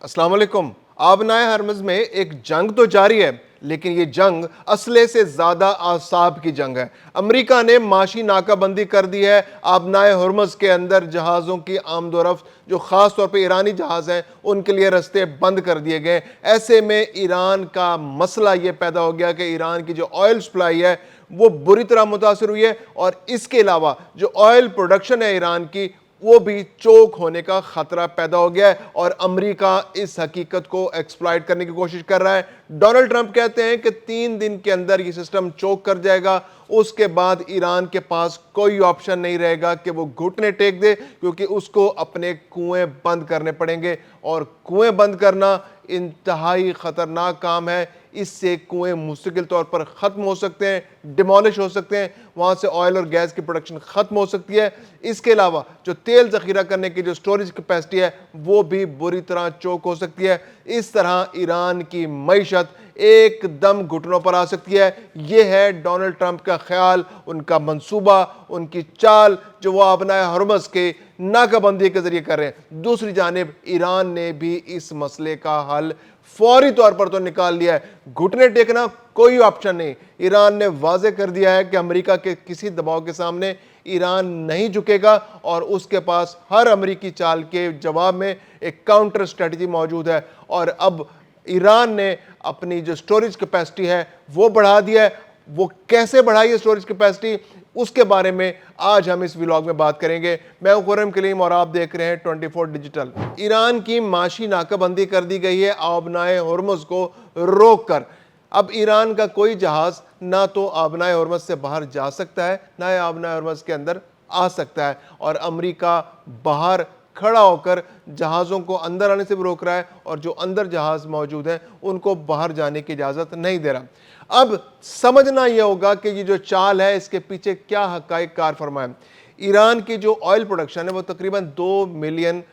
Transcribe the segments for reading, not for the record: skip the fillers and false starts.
अस्सलाम वालेकुम। आबनाए हरमज़ में एक जंग तो जारी है, लेकिन ये जंग असले से ज़्यादा आसाब की जंग है। अमेरिका ने माशी नाकाबंदी कर दी है। आबनाए हरमज़ के अंदर जहाज़ों की आमदोरफ्त जो ख़ास तौर पे ईरानी जहाज़ हैं उनके लिए रास्ते बंद कर दिए गए। ऐसे में ईरान का मसला ये पैदा हो गया कि ईरान की जो ऑयल सप्लाई है वो बुरी तरह मुतासर हुई है, और इसके अलावा जो ऑयल प्रोडक्शन है ईरान की वो भी चोक होने का खतरा पैदा हो गया है, और अमेरिका इस हकीकत को एक्सप्लॉइट करने की कोशिश कर रहा है। डोनाल्ड ट्रंप कहते हैं कि 3 दिन के अंदर ये सिस्टम चोक कर जाएगा। उसके बाद ईरान के पास कोई ऑप्शन नहीं रहेगा कि वो घुटने टेक दे, क्योंकि उसको अपने कुएं बंद करने पड़ेंगे, और कुएं बंद करना इंतहाई खतरनाक काम है। इससे कुएं मुस्तकिल तौर पर ख़त्म हो सकते हैं, डिमोलिश हो सकते हैं, वहाँ से ऑयल और गैस की प्रोडक्शन ख़त्म हो सकती है। इसके अलावा जो तेल ज़ख़ीरा करने की जो स्टोरेज कैपेसिटी है वो भी बुरी तरह चोक हो सकती है। इस तरह ईरान की मईशत एकदम घुटनों पर आ सकती है। ये है डोनाल्ड ट्रंप का ख्याल, उनका मंसूबा, उनकी चाल जो वो आबनाए हरमज़ के नाकाबंदी के ज़रिए कर रहे हैं। दूसरी जानिब ईरान ने भी इस मसले का हल फौरी तौर पर तो निकाल लिया है। घुटने टेकना कोई ऑप्शन नहीं। ईरान ने वाज़े कर दिया है कि अमेरिका के किसी दबाव के सामने ईरान नहीं झुकेगा, और उसके पास हर अमेरिकी चाल के जवाब में एक काउंटर स्ट्रेटजी मौजूद है। और अब ईरान ने अपनी जो स्टोरेज कैपेसिटी है वो बढ़ा दिया है। वो कैसे बढ़ाई है स्टोरेज कैपेसिटी, उसके बारे में आज हम इस व्लॉग में बात करेंगे। मैं हूं खुर्रम कलीम और आप देख रहे हैं 24 डिजिटल। ईरान की माशी नाकाबंदी कर दी गई है आबनाए हरमुज़ को रोक कर। अब ईरान का कोई जहाज ना तो आबनाए हरमुज़ से बाहर जा सकता है, ना ही आबनाए हरमुज़ के अंदर आ सकता है, और अमेरिका बाहर खड़ा होकर जहाज़ों को अंदर आने से भी रोक रहा है, और जो अंदर जहाज़ मौजूद हैं उनको बाहर जाने की इजाज़त नहीं दे रहा। अब समझना यह होगा कि ये जो चाल है इसके पीछे क्या हक़ाइक़ कार फरमा है। ईरान की जो ऑयल प्रोडक्शन है वो तकरीबन 2 मिलियन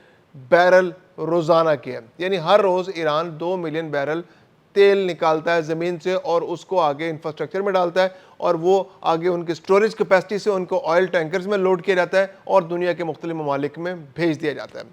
बैरल रोज़ाना की है, यानी हर रोज़ ईरान 2 मिलियन बैरल तेल निकालता है ज़मीन से और उसको आगे इंफ्रास्ट्रक्चर में डालता है, और वो आगे उनकी स्टोरेज कैपेसिटी से उनको ऑयल टैंकर्स में लोड किया जाता है और दुनिया के मुख्तलिफ ममालिक में भेज दिया जाता है।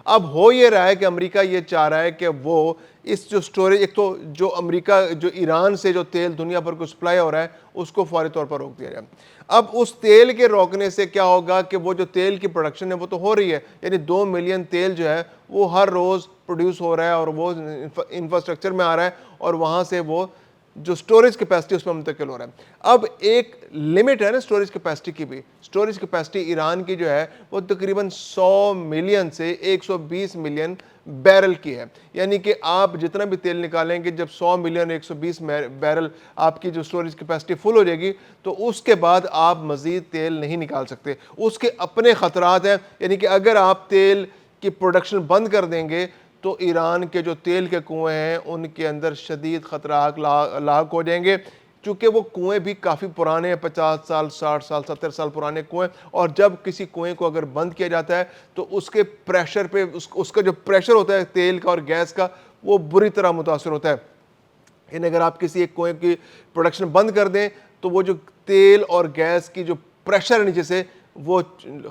अब हो ये रहा है कि अमेरिका ये चाह रहा है कि वो इस जो स्टोरेज, एक तो जो अमेरिका जो ईरान से जो तेल दुनिया भर को सप्लाई हो रहा है उसको फौरी तौर पर रोक दिया जाए। अब उस तेल के रोकने से क्या होगा कि वो जो तेल की प्रोडक्शन है वो तो हो रही है, यानी 2 मिलियन तेल जो है वो हर रोज़ प्रोड्यूस हो रहा है और वो इंफ्रास्ट्रक्चर में आ रहा है, और वहाँ से वो जो स्टोरेज कैपेसिटी उसमें मुंतकिल हो रहा है। अब एक लिमिट है ना स्टोरेज कैपेसिटी की भी। स्टोरेज कैपेसिटी ईरान की जो है वो तकरीबन 100 मिलियन से 120 मिलियन बैरल की है, यानी कि आप जितना भी तेल निकालेंगे, जब 100 मिलियन 120 बैरल आपकी जो स्टोरेज कैपेसिटी फुल हो जाएगी तो उसके बाद आप मज़ीद तेल नहीं निकाल सकते। उसके अपने ख़तरात हैं, यानी कि अगर आप तेल की प्रोडक्शन बंद कर देंगे तो ईरान के जो तेल के कुएं हैं उनके अंदर शदीद ख़तरात लाक हो जाएंगे, चूँकि वो कुएं भी काफ़ी पुराने हैं, 50 साल 60 साल 70 साल पुराने कुएं, और जब किसी कुएं को अगर बंद किया जाता है तो उसके प्रेशर पे उसका जो प्रेशर होता है तेल का और गैस का वो बुरी तरह मुतासर होता है। यानी अगर आप किसी एक कुएं की प्रोडक्शन बंद कर दें तो वो जो तेल और गैस की जो प्रेशर है नीचे से वो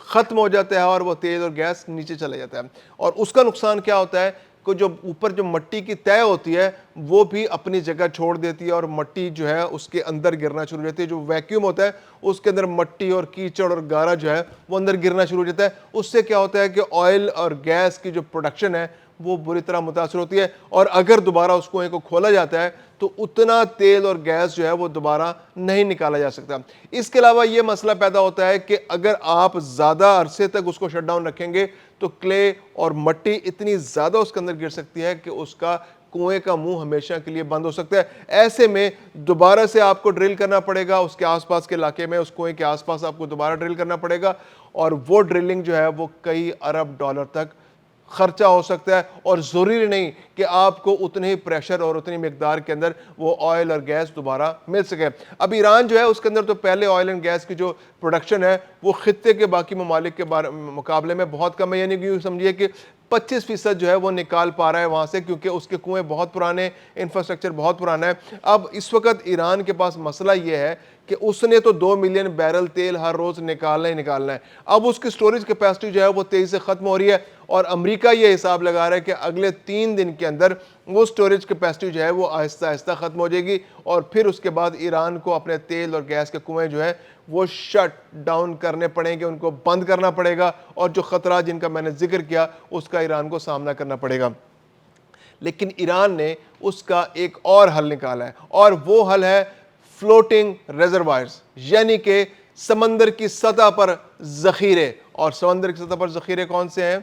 ख़त्म हो जाता है, और वो तेल और गैस नीचे चला जाता है। और उसका नुकसान क्या होता है कि जो ऊपर जो मिट्टी की तय होती है वो भी अपनी जगह छोड़ देती है, और मिट्टी जो है उसके अंदर गिरना शुरू हो जाती है। जो वैक्यूम होता है उसके अंदर मिट्टी और कीचड़ और गारा जो है वो अंदर गिरना शुरू हो जाता है। उससे क्या होता है कि ऑयल और गैस की जो प्रोडक्शन है वो बुरी तरह मुतासर होती है, और अगर दोबारा उस कुएं को खोला जाता है तो उतना तेल और गैस जो है वो दोबारा नहीं निकाला जा सकता। इसके अलावा ये मसला पैदा होता है कि अगर आप ज़्यादा अरसे तक उसको शट डाउन रखेंगे तो क्ले और मिट्टी इतनी ज़्यादा उसके अंदर गिर सकती है कि उसका कुएं का मुंह हमेशा के लिए बंद हो सकता है। ऐसे में दोबारा से आपको ड्रिल करना पड़ेगा, उसके आसपास के इलाके में उस कुएं के आसपास आपको दोबारा ड्रिल करना पड़ेगा, और वो ड्रिलिंग जो है वो कई अरब डॉलर तक खर्चा हो सकता है, और ज़रूरी नहीं कि आपको उतने ही प्रेशर और उतनी मिकदार के अंदर वो ऑयल और गैस दोबारा मिल सके। अब ईरान जो है उसके अंदर तो पहले ऑयल एंड गैस की जो प्रोडक्शन है वो खित्ते के बाकी ममालिक के मुकाबले में बहुत कम है, यानी कि यूँ समझिए कि 25% जो है वो निकाल पा रहा है वहाँ से, क्योंकि उसके कुएं बहुत पुराने, इंफ्रास्ट्रक्चर बहुत पुराना है। अब इस वक्त ईरान के पास मसला ये है کہ اس نے تو 2 ملین بیرل تیل ہر روز نکالنا ہی نکالنا ہے. اب اس کی سٹوریج کیپیسٹی جو ہے وہ تیزی سے ختم ہو رہی ہے, اور امریکہ یہ حساب لگا رہا ہے کہ اگلے 3 دن کے اندر وہ سٹوریج کیپیسٹی جو ہے وہ آہستہ آہستہ ختم ہو جائے گی, اور پھر اس کے بعد ایران کو اپنے تیل اور گیس کے کنویں جو ہیں وہ شٹ ڈاؤن کرنے پڑیں گے, ان کو بند کرنا پڑے گا, اور جو خطرات جن کا میں نے ذکر کیا اس کا ایران کو سامنا کرنا پڑے گا. لیکن ایران نے اس کا ایک اور حل نکالا ہے, اور وہ حل ہے فلوٹنگ ریزروائرز, یعنی کہ سمندر کی سطح پر ذخیرے. اور سمندر کی سطح پر ذخیرے کون سے ہیں؟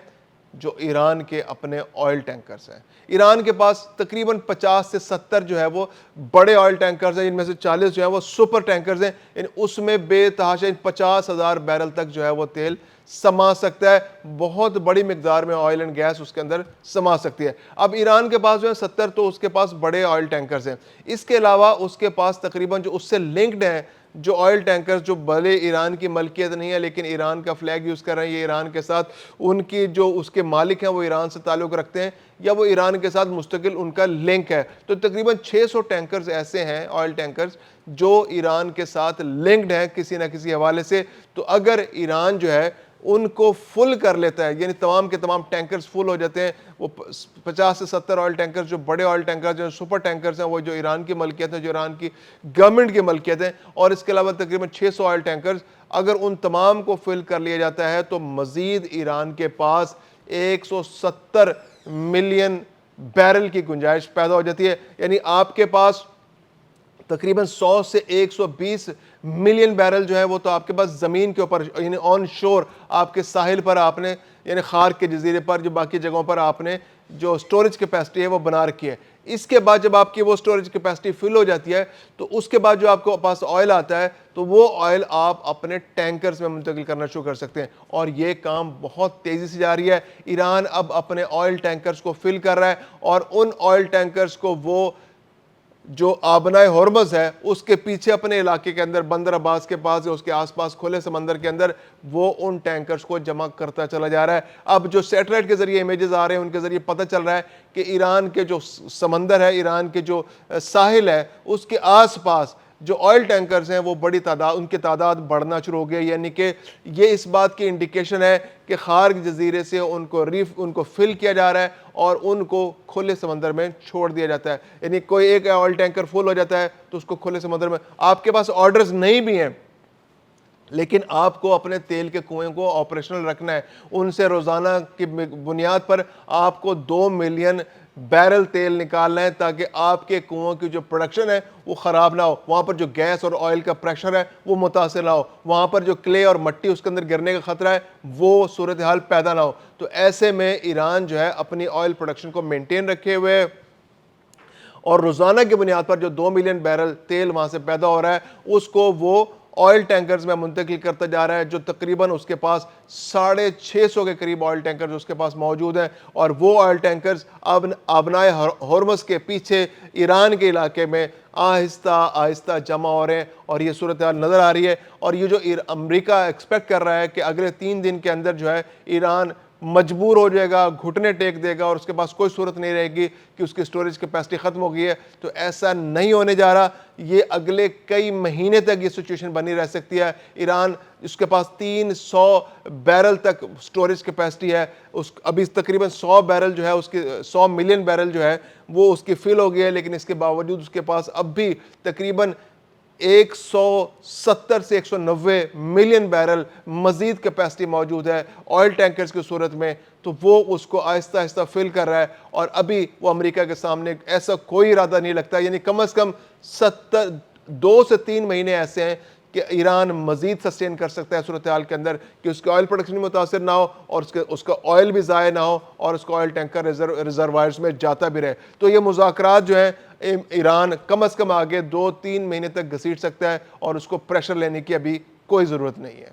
جو ایران کے اپنے آئل ٹینکرز ہیں. ایران کے پاس تقریباً 50 سے 70 جو ہے وہ بڑے آئل ٹینکرز ہیں, ان میں سے 40 جو ہے وہ سپر ٹینکرز ہیں. اس میں بے تحاشا 50,000 بیرل تک جو ہے وہ تیل سما سکتا ہے, بہت بڑی مقدار میں آئل اینڈ گیس اس کے اندر سما سکتی ہے. اب ایران کے پاس جو ہے 70 تو اس کے پاس بڑے آئل ٹینکرز ہیں. اس کے علاوہ اس کے پاس تقریباً جو اس سے لنکڈ ہیں جو آئل ٹینکرز, جو بھلے ایران کی ملکیت نہیں ہے لیکن ایران کا فلیگ یوز کر رہے ہیں, یہ ایران کے ساتھ ان کی جو اس کے مالک ہیں وہ ایران سے تعلق رکھتے ہیں, یا وہ ایران کے ساتھ مستقل ان کا لنک ہے. تو تقریباً 600 ٹینکرز ایسے ہیں, آئل ٹینکرز, جو ایران کے ساتھ لنکڈ ہیں کسی نہ کسی حوالے سے. تو اگر ایران جو ہے ان کو فل کر لیتا ہے, یعنی تمام کے تمام ٹینکرز فل ہو جاتے ہیں, وہ 50 سے 70 آئل ٹینکرز جو بڑے آئل ٹینکرز جو سپر ٹینکرز ہیں وہ جو ایران کی ملکیت ہے, جو ایران کی گورنمنٹ کی ملکیت ہے, اور اس کے علاوہ تقریباً 600 آئل ٹینکرز, اگر ان تمام کو فل کر لیا جاتا ہے تو مزید ایران کے پاس 170 ملین بیرل کی گنجائش پیدا ہو جاتی ہے. یعنی آپ کے پاس تقریباً 100 سے 120 ملین بیرل جو ہے وہ تو آپ کے پاس زمین کے اوپر, یعنی آن شور, آپ کے ساحل پر آپ نے, یعنی خارک کے جزیرے پر, جو باقی جگہوں پر آپ نے جو سٹوریج کیپیسٹی ہے وہ بنا رکھی ہے. اس کے بعد جب آپ کی وہ سٹوریج کیپیسٹی فل ہو جاتی ہے تو اس کے بعد جو آپ کے پاس آئل آتا ہے تو وہ آئل آپ اپنے ٹینکرز میں منتقل کرنا شروع کر سکتے ہیں, اور یہ کام بہت تیزی سے جاری ہے. ایران اب اپنے آئل ٹینکرز کو فل کر رہا ہے, اور ان آئل ٹینکرز کو وہ جو آبنائے ہرمز ہے اس کے پیچھے اپنے علاقے کے اندر, بندر عباس کے پاس یا اس کے آس پاس کھلے سمندر کے اندر, وہ ان ٹینکرز کو جمع کرتا چلا جا رہا ہے. اب جو سیٹلائٹ کے ذریعے امیجز آ رہے ہیں ان کے ذریعے پتہ چل رہا ہے کہ ایران کے جو سمندر ہے, ایران کے جو ساحل ہے, اس کے آس پاس جو آئل ٹینکرز ہیں وہ بڑی تعداد, ان کی تعداد بڑھنا شروع ہو گئی. یعنی کہ یہ اس بات کی انڈیکیشن ہے کہ خارک جزیرے سے ان کو فل کیا جا رہا ہے اور ان کو کھلے سمندر میں چھوڑ دیا جاتا ہے. یعنی کوئی ایک آئل ٹینکر فل ہو جاتا ہے تو اس کو کھلے سمندر میں, آپ کے پاس آرڈرز نہیں بھی ہیں لیکن آپ کو اپنے تیل کے کنویں کو آپریشنل رکھنا ہے. ان سے روزانہ کی بنیاد پر آپ کو 2 ملین بیرل تیل نکالنا ہے تاکہ آپ کے کنووں کی جو پروڈکشن ہے وہ خراب نہ ہو, وہاں پر جو گیس اور آئل کا پریشر ہے وہ متاثر نہ ہو, وہاں پر جو کلے اور مٹی اس کے اندر گرنے کا خطرہ ہے وہ صورتحال پیدا نہ ہو. تو ایسے میں ایران جو ہے اپنی آئل پروڈکشن کو مینٹین رکھے ہوئے, اور روزانہ کی بنیاد پر جو 2 ملین بیرل تیل وہاں سے پیدا ہو رہا ہے اس کو وہ آئل ٹینکرز میں منتقل کرتا جا رہا ہے, جو تقریباً اس کے پاس 650 کے قریب آئل ٹینکرز اس کے پاس موجود ہیں. اور وہ آئل ٹینکرز اب آبنائے ہرمز کے پیچھے ایران کے علاقے میں آہستہ آہستہ جمع ہو رہے ہیں, اور یہ صورتحال نظر آ رہی ہے. اور یہ جو امریکہ ایکسپیکٹ کر رہا ہے کہ اگلے 3 دن کے اندر جو ہے ایران مجبور ہو جائے گا, گھٹنے ٹیک دے گا, اور اس کے پاس کوئی صورت نہیں رہے گی کہ اس کی سٹوریج کیپیسٹی ختم ہو گئی ہے, تو ایسا نہیں ہونے جا رہا. یہ اگلے کئی مہینے تک یہ سچویشن بنی رہ سکتی ہے. ایران, اس کے پاس 300 بیرل تک سٹوریج کیپیسٹی ہے, ابھی تقریباً 100 بیرل جو ہے اس کی 100 ملین بیرل جو ہے وہ اس کی فل ہو گئی ہے, لیکن اس کے باوجود اس کے پاس اب بھی تقریباً 170 سے 190 ملین بیرل مزید کیپیسٹی موجود ہے آئل ٹینکرز کی صورت میں. تو وہ اس کو آہستہ آہستہ فل کر رہا ہے, اور ابھی وہ امریکہ کے سامنے ایسا کوئی ارادہ نہیں لگتا, یعنی کم از کم 2 سے 3 مہینے ایسے ہیں کہ ایران مزید سسٹین کر سکتا ہے صورتحال کے اندر, کہ اس کے آئل پروڈکشن متاثر نہ ہو, اور اس کا آئل بھی ضائع نہ ہو, اور اس کا آئل ٹینکر ریزروائرز میں جاتا بھی رہے. تو یہ مذاکرات جو ہیں ایران کم از کم آگے 2-3 مہینے تک گھسیٹ سکتا ہے, اور اس کو پریشر لینے کی ابھی کوئی ضرورت نہیں ہے.